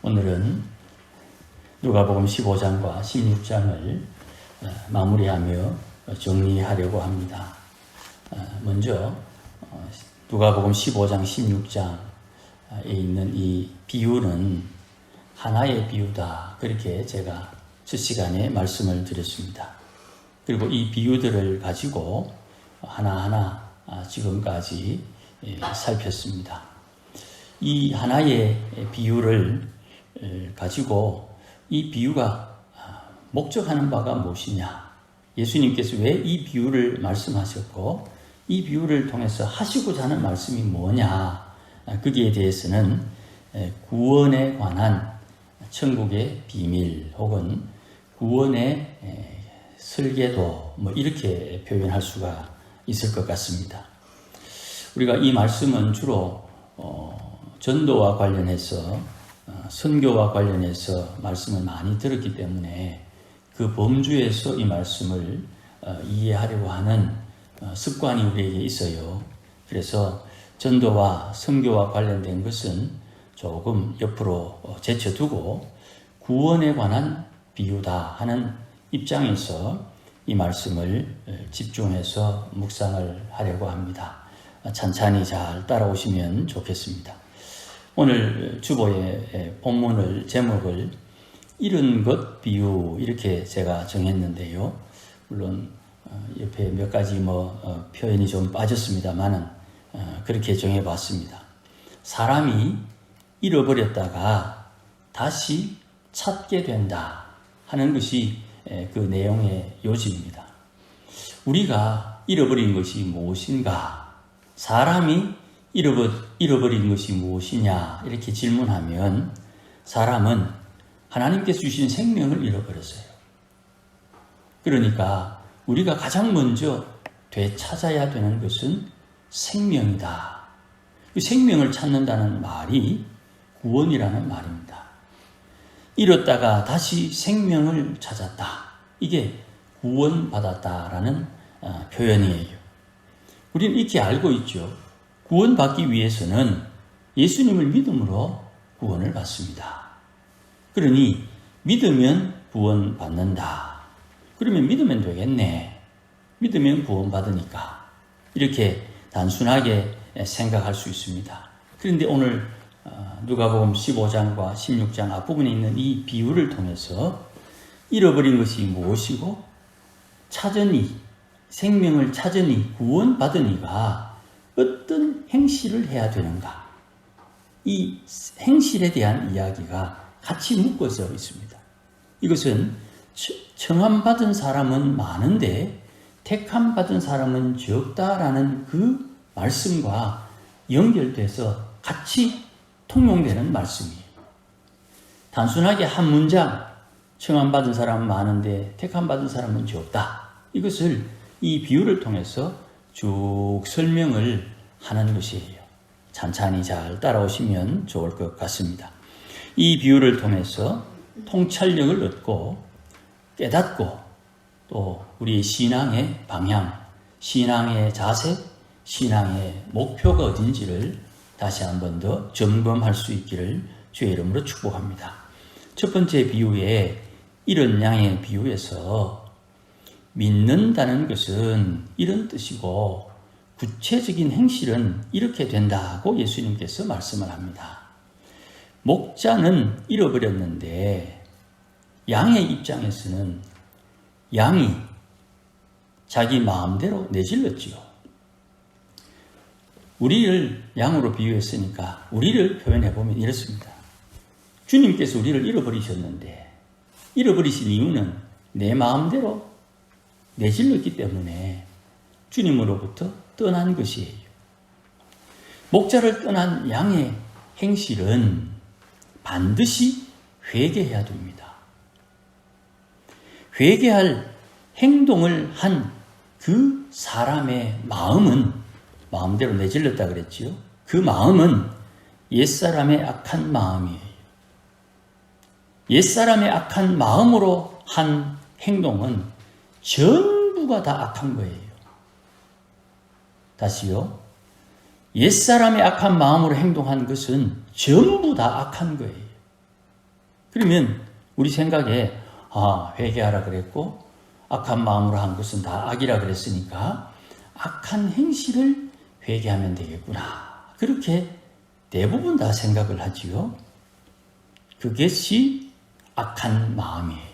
오늘은 누가복음 15장과 16장을 마무리하며 정리하려고 합니다. 먼저 누가복음 15장, 16장에 있는 이 비유는 하나의 비유다. 그렇게 제가 첫 시간에 말씀을 드렸습니다. 그리고 이 비유들을 가지고 하나하나 지금까지 살폈습니다. 이 하나의 비유를 가지고 이 비유가 목적하는 바가 무엇이냐, 예수님께서 왜 이 비유를 말씀하셨고 이 비유를 통해서 하시고자 하는 말씀이 뭐냐, 거기에 대해서는 구원에 관한 천국의 비밀 혹은 구원의 설계도 이렇게 표현할 수가 있을 것 같습니다. 우리가 이 말씀은 주로 전도와 관련해서 선교와 관련해서 말씀을 많이 들었기 때문에 그 범주에서 이 말씀을 이해하려고 하는 습관이 우리에게 있어요. 그래서 전도와 선교와 관련된 것은 조금 옆으로 제쳐두고 구원에 관한 비유다 하는 입장에서 이 말씀을 집중해서 묵상을 하려고 합니다. 찬찬히 잘 따라오시면 좋겠습니다. 오늘 주보의 본문을 제목을 이런 것 비유 이렇게 제가 정했는데요. 물론 옆에 몇 가지 표현이 좀 빠졌습니다만은 그렇게 정해봤습니다. 사람이 잃어버렸다가 다시 찾게 된다 하는 것이 그 내용의 요지입니다. 우리가 잃어버린 것이 무엇인가? 사람이 잃어버린 것이 무엇이냐 이렇게 질문하면 사람은 하나님께서 주신 생명을 잃어버렸어요. 그러니까 우리가 가장 먼저 되찾아야 되는 것은 생명이다. 그 생명을 찾는다는 말이 구원이라는 말입니다. 잃었다가 다시 생명을 찾았다. 이게 구원받았다라는 표현이에요. 우리는 이렇게 알고 있죠. 구원받기 위해서는 예수님을 믿음으로 구원을 받습니다. 그러니 믿으면 구원받는다. 그러면 믿으면 되겠네. 믿으면 구원받으니까. 이렇게 단순하게 생각할 수 있습니다. 그런데 오늘 누가복음 15장과 16장 앞부분에 있는 이 비유를 통해서 잃어버린 것이 무엇이고 찾으니, 생명을 찾으니, 구원받으니가 어떤 행실을 해야 되는가, 이 행실에 대한 이야기가 같이 묶어져 있습니다. 이것은 청함받은 사람은 많은데 택함받은 사람은 적다라는 그 말씀과 연결돼서 같이 통용되는 말씀이에요. 단순하게 한 문장, 청함받은 사람은 많은데 택함받은 사람은 적다, 이것을 이 비유를 통해서 쭉 설명을 하는 것이에요. 찬찬히 잘 따라오시면 좋을 것 같습니다. 이 비유를 통해서 통찰력을 얻고 깨닫고 또 우리의 신앙의 방향, 신앙의 자세, 신앙의 목표가 어딘지를 다시 한 번 더 점검할 수 있기를 주의 이름으로 축복합니다. 첫 번째 비유에 이런 양의 비유에서 믿는다는 것은 이런 뜻이고 구체적인 행실은 이렇게 된다고 예수님께서 말씀을 합니다. 목자는 잃어버렸는데 양의 입장에서는 양이 자기 마음대로 내질렀지요. 우리를 양으로 비유했으니까 우리를 표현해보면 이렇습니다. 주님께서 우리를 잃어버리셨는데 잃어버리신 이유는 내 마음대로 내질렀기 때문에 주님으로부터 떠난 것이에요. 목자를 떠난 양의 행실은 반드시 회개해야 됩니다. 회개할 행동을 한 그 사람의 마음은, 마음대로 내질렀다 그랬지요. 그 마음은 옛사람의 악한 마음이에요. 옛사람의 악한 마음으로 한 행동은 전부가 다 악한 거예요. 다시요. 옛사람의 악한 마음으로 행동한 것은 전부 다 악한 거예요. 그러면 우리 생각에 회개하라 그랬고 악한 마음으로 한 것은 다 악이라 그랬으니까 악한 행실을 회개하면 되겠구나. 그렇게 대부분 다 생각을 하지요. 그것이 악한 마음이에요.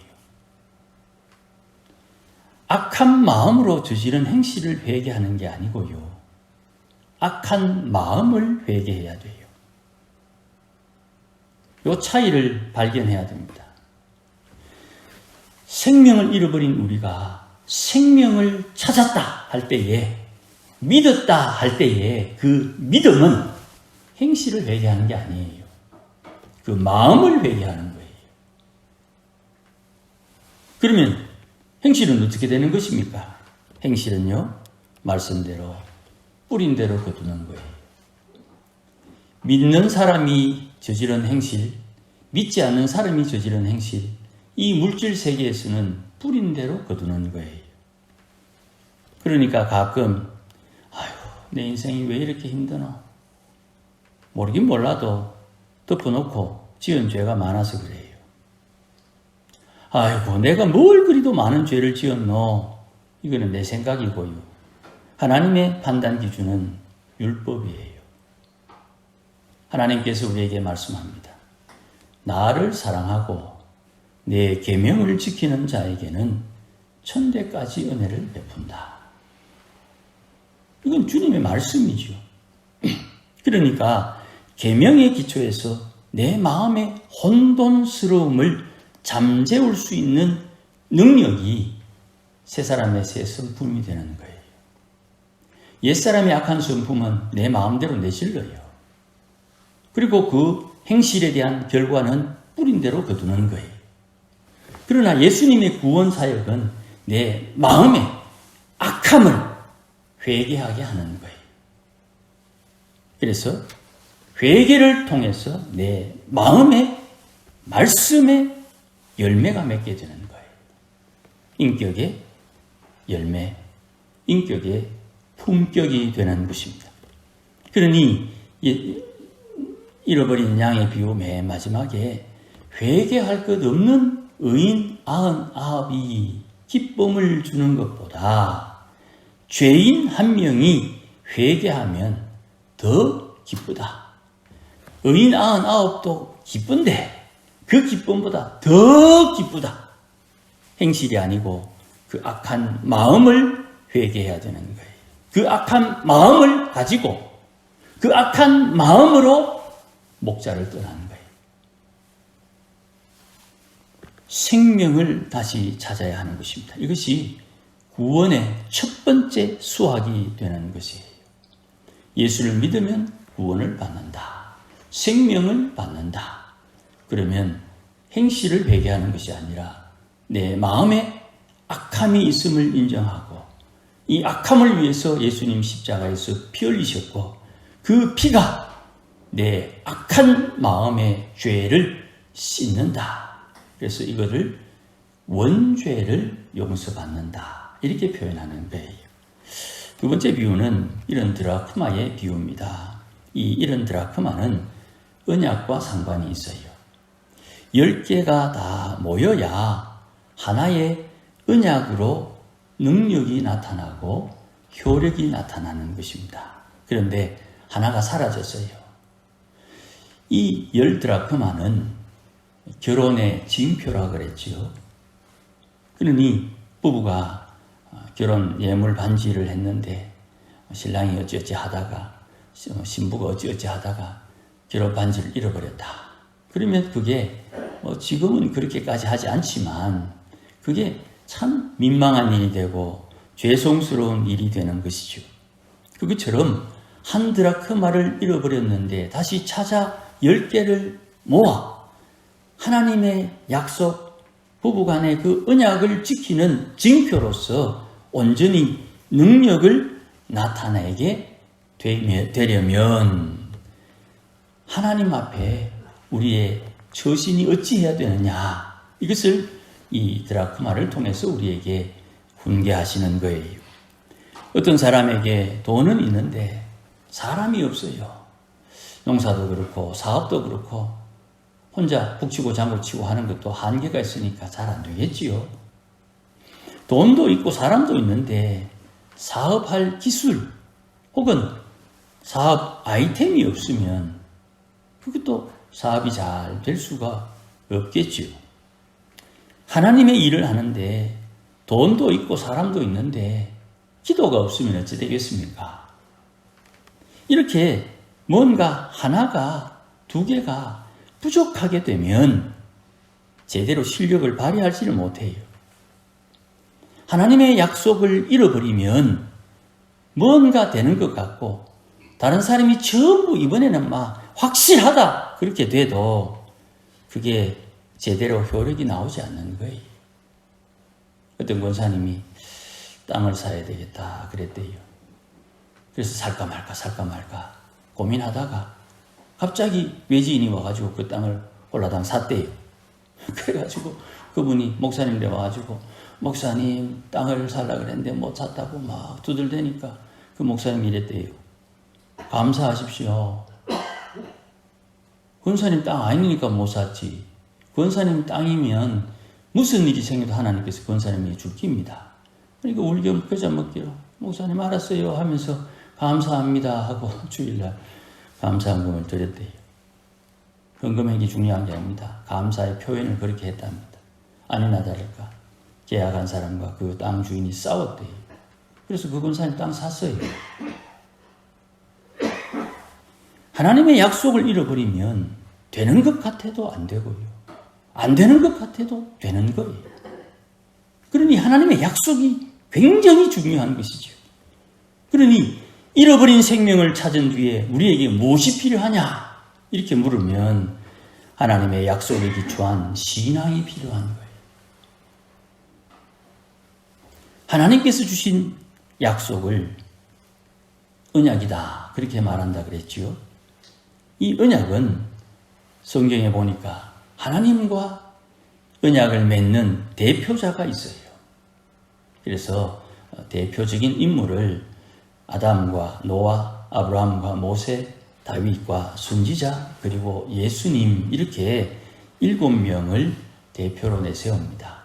악한 마음으로 저지른 행실을 회개하는 게 아니고요. 악한 마음을 회개해야 돼요. 이 차이를 발견해야 됩니다. 생명을 잃어버린 우리가 생명을 찾았다 할 때에, 믿었다 할 때에 그 믿음은 행실을 회개하는 게 아니에요. 그 마음을 회개하는 거예요. 그러면 행실은 어떻게 되는 것입니까? 행실은요, 말씀대로 뿌린 대로 거두는 거예요. 믿는 사람이 저지른 행실, 믿지 않는 사람이 저지른 행실, 이 물질 세계에서는 뿌린 대로 거두는 거예요. 그러니까 가끔 내 인생이 왜 이렇게 힘드나? 모르긴 몰라도 덮어놓고 지은 죄가 많아서 그래요. 내가 뭘 그리도 많은 죄를 지었노? 이거는 내 생각이고요. 하나님의 판단 기준은 율법이에요. 하나님께서 우리에게 말씀합니다. 나를 사랑하고 내 계명을 지키는 자에게는 천대까지 은혜를 베푼다. 이건 주님의 말씀이죠. 그러니까 계명의 기초에서 내 마음의 혼돈스러움을 잠재울 수 있는 능력이 새 사람의 새 성품이 되는 거예요. 옛사람의 악한 성품은 내 마음대로 내질러요. 그리고 그 행실에 대한 결과는 뿌린 대로 거두는 거예요. 그러나 예수님의 구원 사역은 내 마음의 악함을 회개하게 하는 거예요. 그래서 회개를 통해서 내 마음의 말씀의 열매가 맺게 되는 거예요. 인격의 열매, 인격의 품격이 되는 것입니다. 그러니 잃어버린 양의 비유 맨 마지막에 회개할 것 없는 의인 99이 기쁨을 주는 것보다 죄인 한 명이 회개하면 더 기쁘다. 의인 99도 기쁜데 그 기쁨보다 더 기쁘다. 행실이 아니고 그 악한 마음을 회개해야 되는 거예요. 그 악한 마음을 가지고 그 악한 마음으로 목자를 떠나는 거예요. 생명을 다시 찾아야 하는 것입니다. 이것이 구원의 첫 번째 수확이 되는 것이에요. 예수를 믿으면 구원을 받는다. 생명을 받는다. 그러면 행실을 회개하는 것이 아니라 내 마음에 악함이 있음을 인정하고 이 악함을 위해서 예수님 십자가에서 피 흘리셨고 그 피가 내 악한 마음의 죄를 씻는다. 그래서 이거를 원죄를 용서받는다. 이렇게 표현하는 거예요. 두 번째 비유는 이런 드라크마의 비유입니다. 이 이런 드라크마는 언약과 상관이 있어요. 10개가 다 모여야 하나의 언약으로 능력이 나타나고 효력이 나타나는 것입니다. 그런데 하나가 사라졌어요. 이 10드라크마는 결혼의 징표라 그랬지요. 그러니 부부가 결혼 예물 반지를 했는데 신랑이 어찌어찌 하다가 신부가 어찌어찌 하다가 결혼 반지를 잃어버렸다. 그러면 그게 지금은 그렇게까지 하지 않지만 그게 참 민망한 일이 되고 죄송스러운 일이 되는 것이죠. 그것처럼 한 드라크마를 잃어버렸는데 다시 찾아 10개를 모아 하나님의 약속, 부부간의 그 언약을 지키는 징표로서 온전히 능력을 나타내게 되려면 하나님 앞에 우리의 처신이 어찌해야 되느냐, 이것을 이 드라크마를 통해서 우리에게 훈계하시는 거예요. 어떤 사람에게 돈은 있는데 사람이 없어요. 농사도 그렇고 사업도 그렇고 혼자 북치고 장구치고 하는 것도 한계가 있으니까 잘 안 되겠지요. 돈도 있고 사람도 있는데 사업할 기술 혹은 사업 아이템이 없으면 그것도 사업이 잘 될 수가 없겠지요. 하나님의 일을 하는데 돈도 있고 사람도 있는데 기도가 없으면 어찌 되겠습니까? 이렇게 뭔가 하나가 두 개가 부족하게 되면 제대로 실력을 발휘하지를 못해요. 하나님의 약속을 잃어버리면 뭔가 되는 것 같고 다른 사람이 전부 이번에는 막 확실하다 그렇게 돼도 그게 제대로 효력이 나오지 않는 거예요. 어떤 권사님이 땅을 사야 되겠다 그랬대요. 그래서 살까 말까 고민하다가 갑자기 외지인이 와가지고 그 땅을 홀라당 샀대요. 그래가지고 그분이 목사님한테 와가지고 목사님 땅을 살라 그랬는데 못 샀다고 막 두들대니까 그 목사님이 이랬대요. 감사하십시오. 권사님 땅 아니니까 못 샀지. 권사님 땅이면 무슨 일이 생겨도 하나님께서 권사님에게 줄 깁니다. 그러니까 울겸 겨자 먹기로 목사님 알았어요 하면서 감사합니다 하고 주일날 감사헌금을 드렸대요. 헌금액이 중요한 게 아닙니다. 감사의 표현을 그렇게 했답니다. 아니나 다를까 계약한 사람과 그 땅 주인이 싸웠대요. 그래서 그 권사님 땅 샀어요. 하나님의 약속을 잃어버리면 되는 것 같아도 안 되고요. 안 되는 것 같아도 되는 거예요. 그러니 하나님의 약속이 굉장히 중요한 것이죠. 그러니 잃어버린 생명을 찾은 뒤에 우리에게 무엇이 필요하냐? 이렇게 물으면 하나님의 약속에 기초한 신앙이 필요한 거예요. 하나님께서 주신 약속을 언약이다. 그렇게 말한다 그랬지요. 이 언약은 성경에 보니까 하나님과 언약을 맺는 대표자가 있어요. 그래서 대표적인 인물을 아담과 노아, 아브라함과 모세, 다윗과 선지자, 그리고 예수님 이렇게 7명을 대표로 내세웁니다.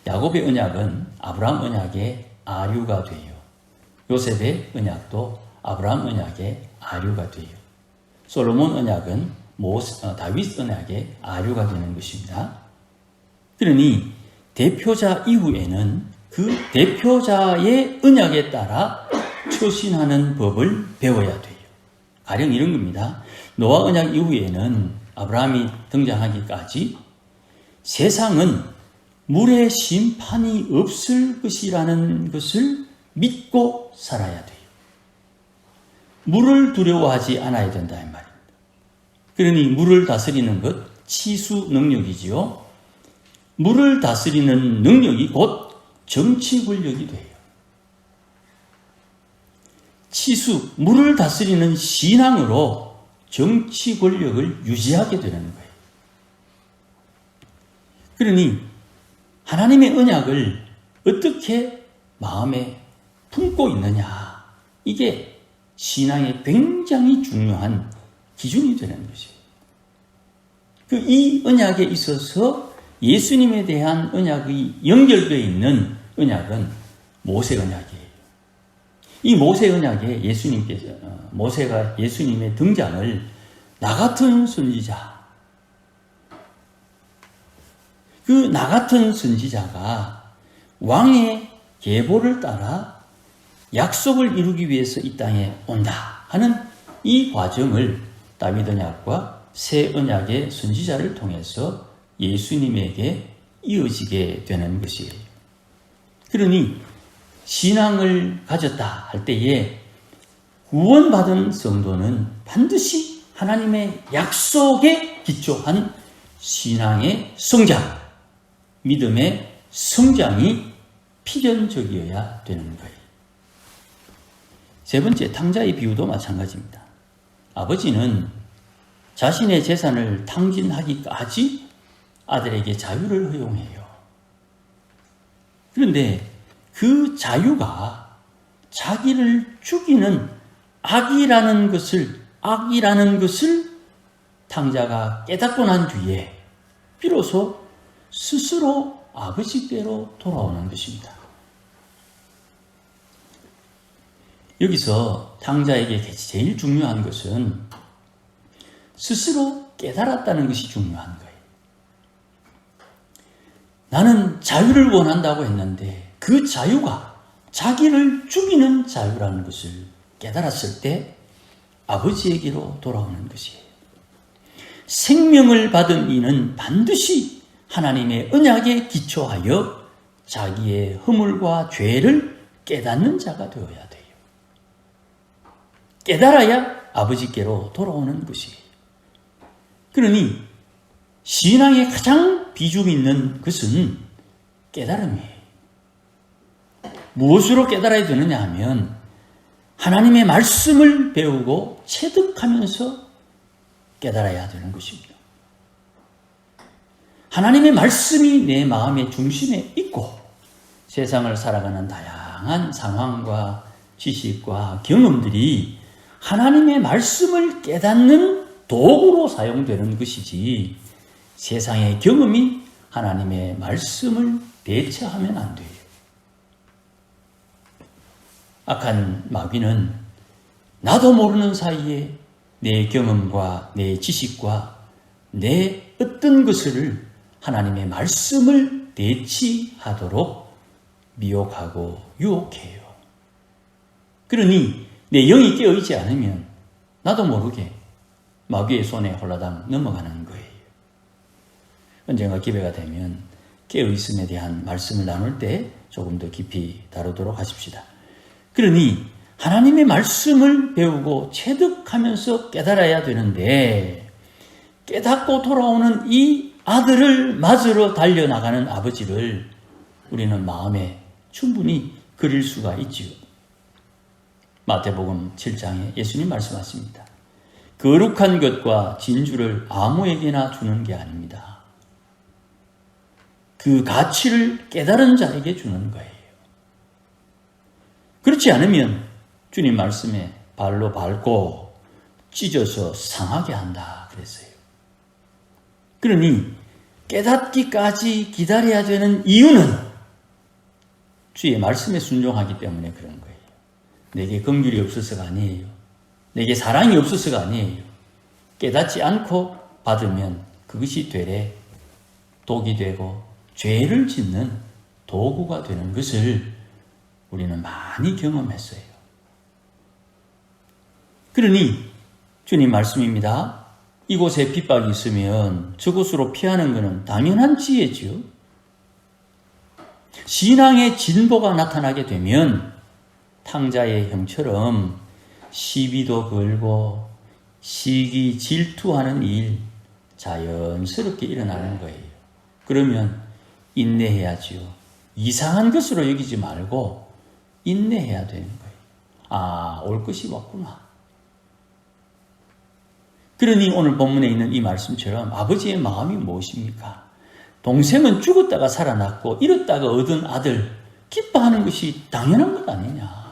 야곱의 언약은 아브라함 언약의 아류가 돼요. 요셉의 언약도 아브라함 언약의 아류가 돼요. 솔로몬 언약은 다윗 언약의 아류가 되는 것입니다. 그러니 대표자 이후에는 그 대표자의 언약에 따라 처신하는 법을 배워야 돼요. 가령 이런 겁니다. 노아 언약 이후에는 아브라함이 등장하기까지 세상은 물의 심판이 없을 것이라는 것을 믿고 살아야 돼요. 물을 두려워하지 않아야 된다 이 말입니다. 그러니 물을 다스리는 것, 치수 능력이지요. 물을 다스리는 능력이 곧 정치 권력이 돼요. 치수, 물을 다스리는 신앙으로 정치 권력을 유지하게 되는 거예요. 그러니 하나님의 언약을 어떻게 마음에 품고 있느냐, 이게 신앙의 굉장히 중요한 기준이 되는 것이에요. 이 언약에 있어서 예수님에 대한 언약이 연결되어 있는 언약은 모세 언약이에요. 이 모세 언약에 모세가 예수님의 등장을 나 같은 선지자, 그 나 같은 선지자가 왕의 계보를 따라 약속을 이루기 위해서 이 땅에 온다 하는 이 과정을 다윗 언약과 새 언약의 선지자를 통해서 예수님에게 이어지게 되는 것이에요. 그러니 신앙을 가졌다 할 때에 구원받은 성도는 반드시 하나님의 약속에 기초한 신앙의 성장, 믿음의 성장이 필연적이어야 되는 거예요. 세 번째, 탕자의 비유도 마찬가지입니다. 아버지는 자신의 재산을 탕진하기까지 아들에게 자유를 허용해요. 그런데 그 자유가 자기를 죽이는 악이라는 것을 탕자가 깨닫고 난 뒤에 비로소 스스로 아버지께로 돌아오는 것입니다. 여기서 탕자에게 제일 중요한 것은 스스로 깨달았다는 것이 중요한 거예요. 나는 자유를 원한다고 했는데 그 자유가 자기를 죽이는 자유라는 것을 깨달았을 때 아버지에게로 돌아오는 것이에요. 생명을 받은 이는 반드시 하나님의 언약에 기초하여 자기의 허물과 죄를 깨닫는 자가 되어야 돼요. 깨달아야 아버지께로 돌아오는 것이에요. 그러니 신앙의 가장 비중 있는 것은 깨달음이에요. 무엇으로 깨달아야 되느냐 하면 하나님의 말씀을 배우고 체득하면서 깨달아야 되는 것입니다. 하나님의 말씀이 내 마음의 중심에 있고 세상을 살아가는 다양한 상황과 지식과 경험들이 하나님의 말씀을 깨닫는 도구로 사용되는 것이지 세상의 경험이 하나님의 말씀을 대체하면 안 돼요. 악한 마귀는 나도 모르는 사이에 내 경험과 내 지식과 내 어떤 것을 하나님의 말씀을 대치하도록 미혹하고 유혹해요. 그러니 내 영이 깨어있지 않으면 나도 모르게 마귀의 손에 홀라당 넘어가는 거예요. 언젠가 기회가 되면 깨어있음에 대한 말씀을 나눌 때 조금 더 깊이 다루도록 하십시다. 그러니 하나님의 말씀을 배우고 체득하면서 깨달아야 되는데 깨닫고 돌아오는 이 아들을 맞으러 달려나가는 아버지를 우리는 마음에 충분히 그릴 수가 있지요. 마태복음 7장에 예수님 말씀하십니다. 거룩한 것과 진주를 아무에게나 주는 게 아닙니다. 그 가치를 깨달은 자에게 주는 거예요. 그렇지 않으면 주님 말씀에 발로 밟고 찢어서 상하게 한다 그랬어요. 그러니 깨닫기까지 기다려야 되는 이유는 주의 말씀에 순종하기 때문에 그런 거예요. 내게 긍휼이 없어서가 아니에요. 내게 사랑이 없어서가 아니에요. 깨닫지 않고 받으면 그것이 되레 독이 되고 죄를 짓는 도구가 되는 것을 우리는 많이 경험했어요. 그러니 주님 말씀입니다. 이곳에 핍박이 있으면 저곳으로 피하는 것은 당연한 지혜지요. 신앙의 진보가 나타나게 되면 탕자의 형처럼 시비도 걸고 시기 질투하는 일 자연스럽게 일어나는 거예요. 그러면 인내해야지요. 이상한 것으로 여기지 말고 인내해야 되는 거예요. 아, 올 것이 왔구나. 그러니 오늘 본문에 있는 이 말씀처럼 아버지의 마음이 무엇입니까? 동생은 죽었다가 살아났고 잃었다가 얻은 아들 기뻐하는 것이 당연한 것 아니냐.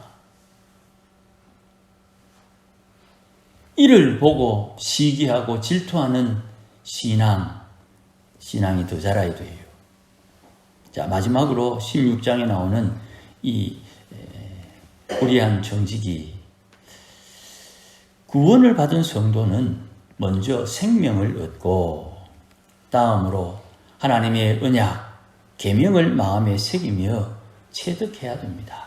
이를 보고 시기하고 질투하는 신앙이 더 자라야 돼요. 자, 마지막으로 16장에 나오는 이 불의한 정직이 구원을 받은 성도는 먼저 생명을 얻고 다음으로 하나님의 언약, 계명을 마음에 새기며 체득해야 됩니다.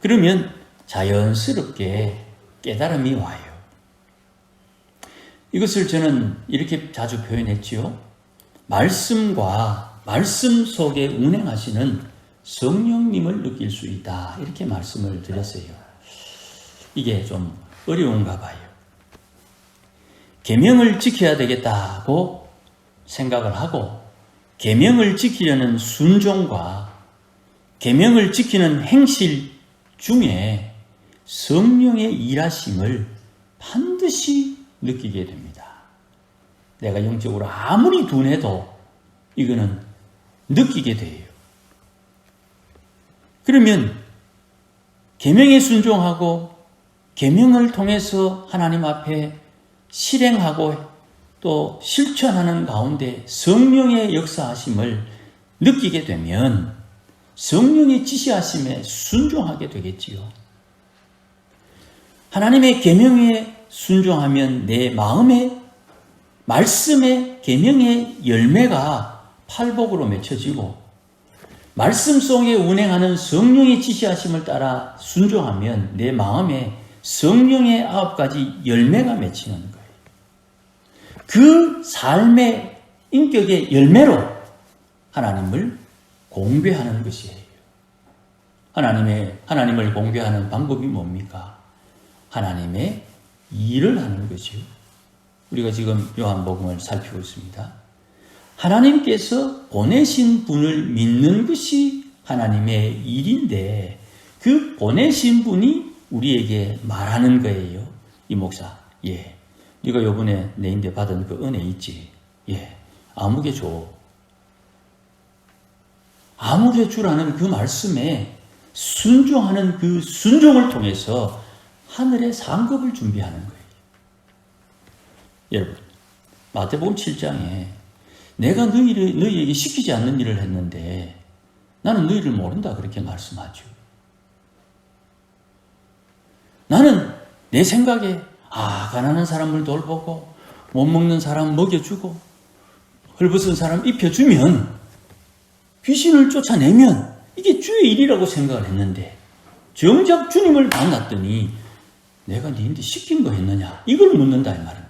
그러면 자연스럽게 깨달음이 와요. 이것을 저는 이렇게 자주 표현했지요. 말씀과 말씀 속에 운행하시는 성령님을 느낄 수 있다. 이렇게 말씀을 드렸어요. 이게 좀 어려운가 봐요. 계명을 지켜야 되겠다고 생각을 하고 계명을 지키려는 순종과 계명을 지키는 행실 중에 성령의 일하심을 반드시 느끼게 됩니다. 내가 영적으로 아무리 둔해도 이거는 느끼게 돼요. 그러면 계명에 순종하고 계명을 통해서 하나님 앞에 실행하고 또 실천하는 가운데 성령의 역사하심을 느끼게 되면 성령의 지시하심에 순종하게 되겠지요. 하나님의 계명에 순종하면 내 마음에 말씀의 계명의 열매가 팔복으로 맺혀지고, 말씀 속에 운행하는 성령의 지시하심을 따라 순종하면 내 마음에 성령의 9가지 열매가 맺히는 거예요. 그 삶의 인격의 열매로 하나님을 공배하는 것이에요. 하나님을 공배하는 방법이 뭡니까? 하나님의 일을 하는 거죠. 우리가 지금 요한복음을 살피고 있습니다. 하나님께서 보내신 분을 믿는 것이 하나님의 일인데, 그 보내신 분이 우리에게 말하는 거예요. 이 목사, 예, 네가 요번에 내인데 받은 그 은혜 있지? 예, 아무개 줘. 아무개 주라는 그 말씀에 순종하는 그 순종을 통해서 하늘의 상급을 준비하는 거예요. 여러분, 마태복음 7장에 내가 너희에게 시키지 않는 일을 했는데 나는 너희를 모른다, 그렇게 말씀하죠. 나는 내 생각에 가난한 사람을 돌보고 못 먹는 사람 먹여주고 헐벗은 사람 입혀주면, 귀신을 쫓아내면 이게 주의 일이라고 생각을 했는데, 정작 주님을 만났더니 내가 너희한테 시킨 거 했느냐, 이걸 묻는다 이 말입니다.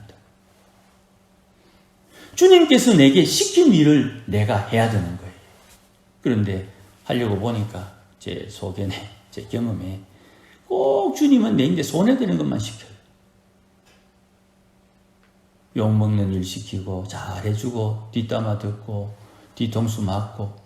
주님께서 내게 시킨 일을 내가 해야 되는 거예요. 그런데 하려고 보니까 제 속에네, 제 경험에 꼭 주님은 내인데 손해되는 것만 시켜요. 욕먹는 일 시키고 잘해주고 뒷담화 듣고 뒤통수 맞고,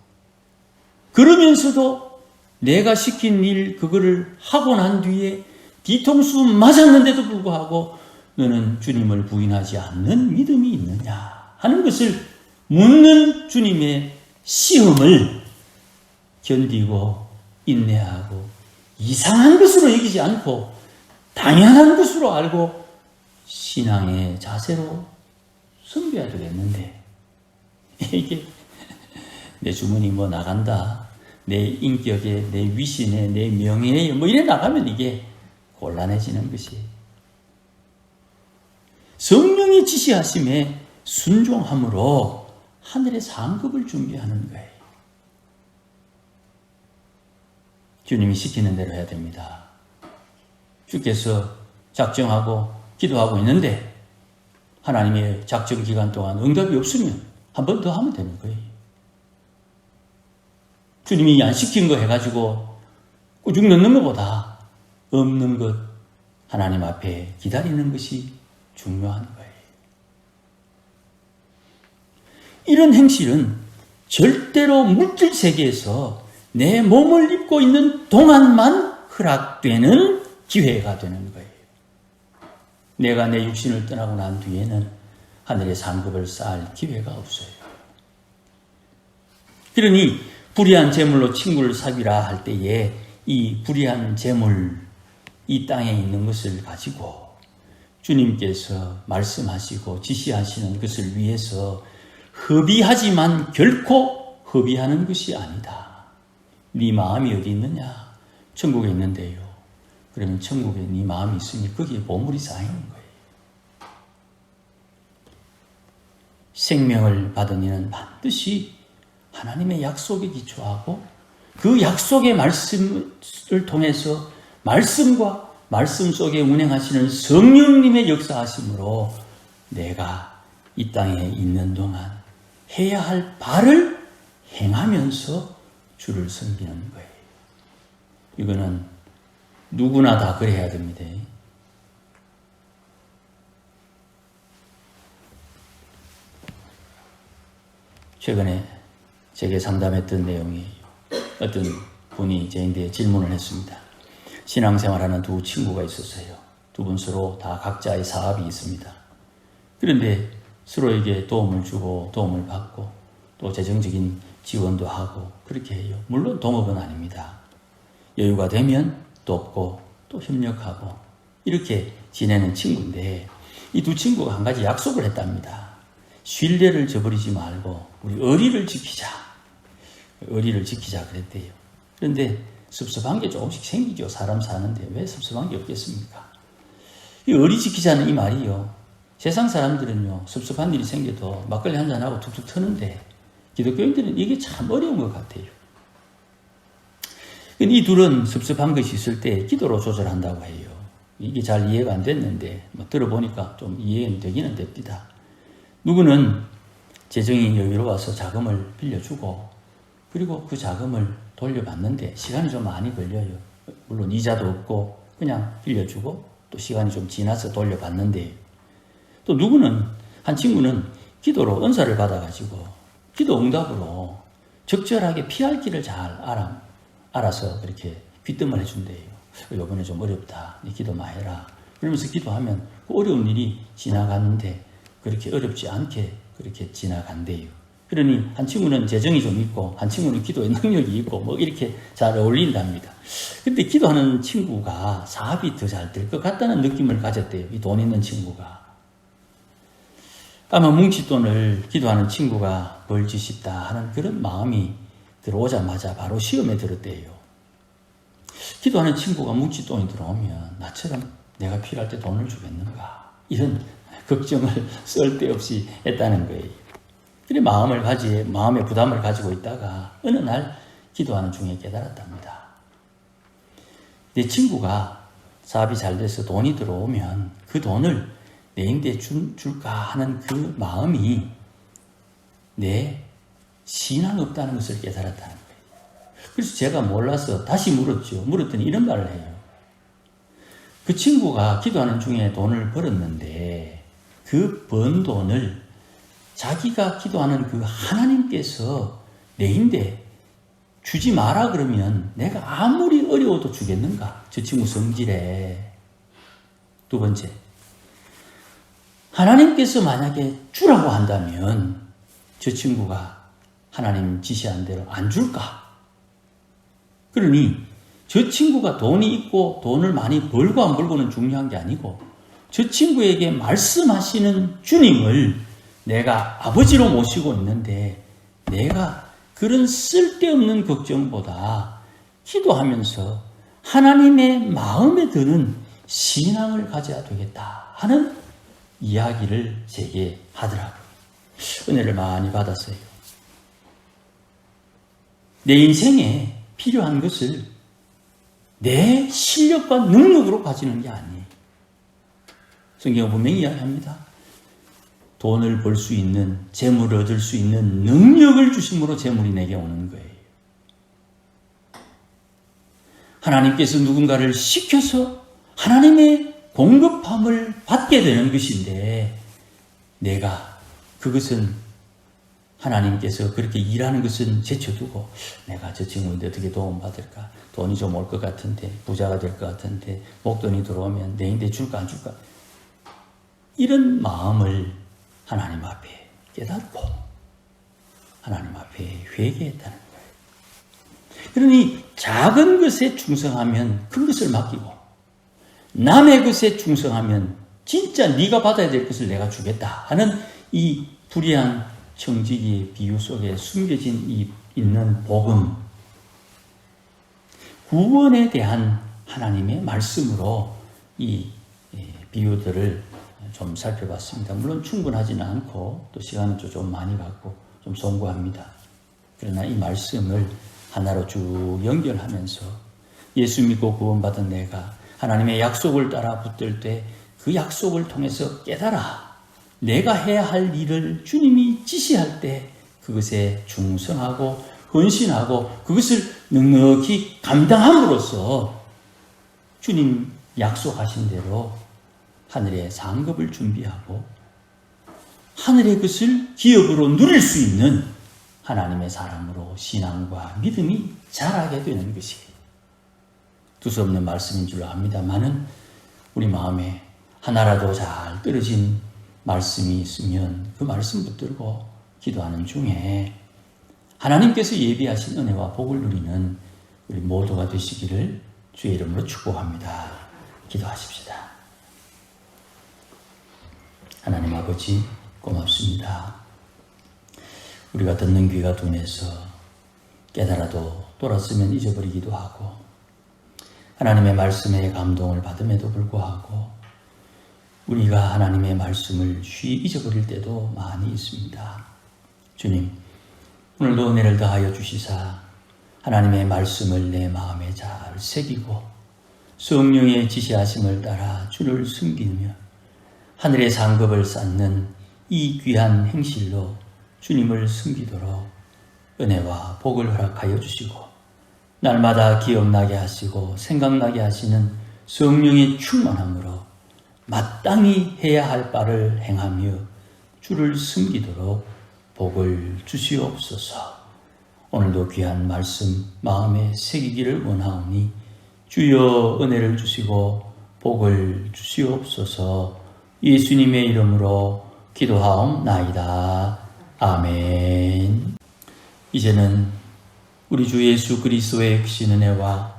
그러면서도 내가 시킨 일 그거를 하고 난 뒤에 뒤통수 맞았는데도 불구하고 너는 주님을 부인하지 않는 믿음이 있느냐 하는 것을 묻는 주님의 시험을 견디고 인내하고 이상한 것으로 여기지 않고 당연한 것으로 알고 신앙의 자세로 섬겨야 되겠는데, 이게 내 주머니 뭐 나간다, 내 인격에, 내 위신에, 내 명예에 뭐 이래 나가면 이게 곤란해지는 것이, 성령의 지시하심에 순종함으로 하늘의 상급을 준비하는 거예요. 주님이 시키는 대로 해야 됩니다. 주께서 작정하고 기도하고 있는데 하나님의 작정 기간 동안 응답이 없으면 한 번 더 하면 되는 거예요. 주님이 안 시킨 거 해가지고 꾸중 넣는 것보다 없는 것 하나님 앞에 기다리는 것이 중요한 거예요. 이런 행실은 절대로 물질 세계에서 내 몸을 입고 있는 동안만 허락되는 기회가 되는 거예요. 내가 내 육신을 떠나고 난 뒤에는 하늘의 상급을 쌓을 기회가 없어요. 그러니 불의한 재물로 친구를 사귀라 할 때에 이 불의한 재물, 이 땅에 있는 것을 가지고 주님께서 말씀하시고 지시하시는 것을 위해서 허비하지만 결코 허비하는 것이 아니다. 네 마음이 어디 있느냐? 천국에 있는데요. 그러면 천국에 네 마음이 있으니 거기에 보물이 쌓이는 거예요. 생명을 받은 이는 반드시 하나님의 약속에 기초하고 그 약속의 말씀을 통해서 말씀과 말씀 속에 운행하시는 성령님의 역사하심으로 내가 이 땅에 있는 동안 해야 할 바를 행하면서 주를 섬기는 거예요. 이거는 누구나 다 그래야 됩니다. 최근에 제게 상담했던 내용이에요. 어떤 분이 저한테 질문을 했습니다. 신앙생활하는 두 친구가 있었어요. 두 분 서로 다 각자의 사업이 있습니다. 그런데 서로에게 도움을 주고 도움을 받고 또 재정적인 지원도 하고 그렇게 해요. 물론 동업은 아닙니다. 여유가 되면 돕고 또 협력하고 이렇게 지내는 친구인데, 이 두 친구가 한 가지 약속을 했답니다. 신뢰를 저버리지 말고 우리 의리를 지키자. 의리를 지키자 그랬대요. 그런데 섭섭한 게 조금씩 생기죠. 사람 사는데 왜 섭섭한 게 없겠습니까? 이 의리 지키자는 이 말이요. 세상 사람들은요, 섭섭한 일이 생겨도 막걸리 한잔하고 툭툭 트는데 기독교인들은 이게 참 어려운 것 같아요. 이 둘은 섭섭한 것이 있을 때 기도로 조절한다고 해요. 이게 잘 이해가 안 됐는데 들어보니까 좀 이해는 되기는 됩니다. 누구는 재정이 여유로워서 자금을 빌려주고 그리고 그 자금을 돌려받는데 시간이 좀 많이 걸려요. 물론 이자도 없고 그냥 빌려주고 또 시간이 좀 지나서 돌려받는데 또 누구는 한 친구는 기도로 은사를 받아가지고 기도 응답으로 적절하게 피할 길을 잘 알아서 그렇게 귀뜸을 해준대요. 이번에 좀 어렵다. 네 기도만 해라. 그러면서 기도하면 그 어려운 일이 지나가는데 그렇게 어렵지 않게 그렇게 지나간대요. 그러니 한 친구는 재정이 좀 있고 한 친구는 기도의 능력이 있고 뭐 이렇게 잘 어울린답니다. 근데 기도하는 친구가 사업이 더 잘 될 것 같다는 느낌을 가졌대요. 이 돈 있는 친구가. 아마 뭉칫돈을 기도하는 친구가 벌지 싶다 하는 그런 마음이 들어오자마자 바로 시험에 들었대요. 기도하는 친구가 뭉칫돈이 들어오면 나처럼 내가 필요할 때 돈을 주겠는가 이런 걱정을 쓸데없이 했다는 거예요. 그래 마음의 부담을 가지고 있다가 어느 날 기도하는 중에 깨달았답니다. 내 친구가 사업이 잘 돼서 돈이 들어오면 그 돈을 내 임대에 줄까 하는 그 마음이 내 신앙 없다는 것을 깨달았다는 거예요. 그래서 제가 몰라서 다시 물었죠. 물었더니 이런 말을 해요. 그 친구가 기도하는 중에 돈을 벌었는데 그 번 돈을 자기가 기도하는 그 하나님께서 내 임대 주지 마라 그러면 내가 아무리 어려워도 주겠는가? 저 친구 성질에. 두 번째, 하나님께서 만약에 주라고 한다면 저 친구가 하나님 지시한 대로 안 줄까? 그러니 저 친구가 돈이 있고 돈을 많이 벌고 안 벌고는 중요한 게 아니고 저 친구에게 말씀하시는 주님을 내가 아버지로 모시고 있는데 내가 그런 쓸데없는 걱정보다 기도하면서 하나님의 마음에 드는 신앙을 가져야 되겠다 하는 이야기를 제게 하더라고요. 은혜를 많이 받았어요. 내 인생에 필요한 것을 내 실력과 능력으로 가지는 게 아니에요. 성경은 분명히 이야기합니다. 돈을 벌 수 있는, 재물을 얻을 수 있는 능력을 주심으로 재물이 내게 오는 거예요. 하나님께서 누군가를 시켜서 하나님의 공급함을 받게 되는 것인데 내가 그것은 하나님께서 그렇게 일하는 것은 제쳐두고 내가 저 친구인데 어떻게 도움받을까? 돈이 좀 올 것 같은데 부자가 될 것 같은데 목돈이 들어오면 내 임대 줄까 안 줄까? 이런 마음을 하나님 앞에 깨닫고 하나님 앞에 회개했다는 거예요. 그러니 작은 것에 충성하면 큰 것을 맡기고 남의 것에 충성하면 진짜 네가 받아야 될 것을 내가 주겠다 하는 이 불의한 청지기의 비유 속에 숨겨진 있는 복음, 구원에 대한 하나님의 말씀으로 이 비유들을 좀 살펴봤습니다. 물론 충분하지는 않고 또 시간은 좀 많이 갖고 좀 송구합니다. 그러나 이 말씀을 하나로 쭉 연결하면서 예수 믿고 구원받은 내가 하나님의 약속을 따라 붙들 때 그 약속을 통해서 깨달아 내가 해야 할 일을 주님이 지시할 때 그것에 충성하고 헌신하고 그것을 넉넉히 감당함으로써 주님 약속하신 대로 하늘의 상급을 준비하고 하늘의 것을 기업으로 누릴 수 있는 하나님의 사람으로 신앙과 믿음이 자라게 되는 것이에요. 두서없는 말씀인 줄 압니다만은 우리 마음에 하나라도 잘 떨어진 말씀이 있으면 그 말씀 붙들고 기도하는 중에 하나님께서 예비하신 은혜와 복을 누리는 우리 모두가 되시기를 주의 이름으로 축복합니다. 기도하십시다. 하나님 아버지, 고맙습니다. 우리가 듣는 귀가 둔해서 깨달아도 돌았으면 잊어버리기도 하고 하나님의 말씀에 감동을 받음에도 불구하고 우리가 하나님의 말씀을 쉬 잊어버릴 때도 많이 있습니다. 주님, 오늘도 은혜를 더하여 주시사 하나님의 말씀을 내 마음에 잘 새기고 성령의 지시하심을 따라 주를 숨기며 하늘의 상급을 쌓는 이 귀한 행실로 주님을 숨기도록 은혜와 복을 허락하여 주시고 날마다 기억나게 하시고 생각나게 하시는 성령의 충만함으로 마땅히 해야 할 바를 행하며 주를 숨기도록 복을 주시옵소서. 오늘도 귀한 말씀 마음에 새기기를 원하오니 주여 은혜를 주시고 복을 주시옵소서. 예수님의 이름으로 기도하옵나이다. 아멘. 이제는 우리 주 예수 그리스도의 크신 은혜와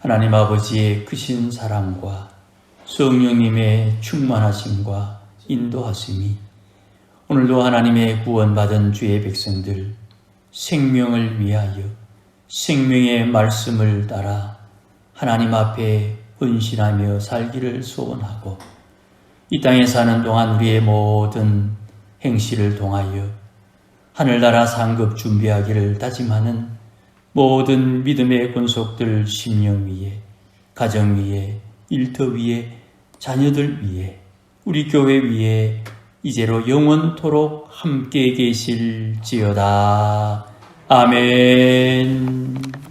하나님 아버지의 크신 사랑과 성령님의 충만하심과 인도하심이 오늘도 하나님의 구원받은 주의 백성들 생명을 위하여 생명의 말씀을 따라 하나님 앞에 헌신하며 살기를 소원하고 이 땅에 사는 동안 우리의 모든 행실을 통하여 하늘나라 상급 준비하기를 다짐하는 모든 믿음의 권속들 심령 위에 가정 위에 일터 위에 자녀들 위에 우리 교회 위에 이제로 영원토록 함께 계실지어다. 아멘.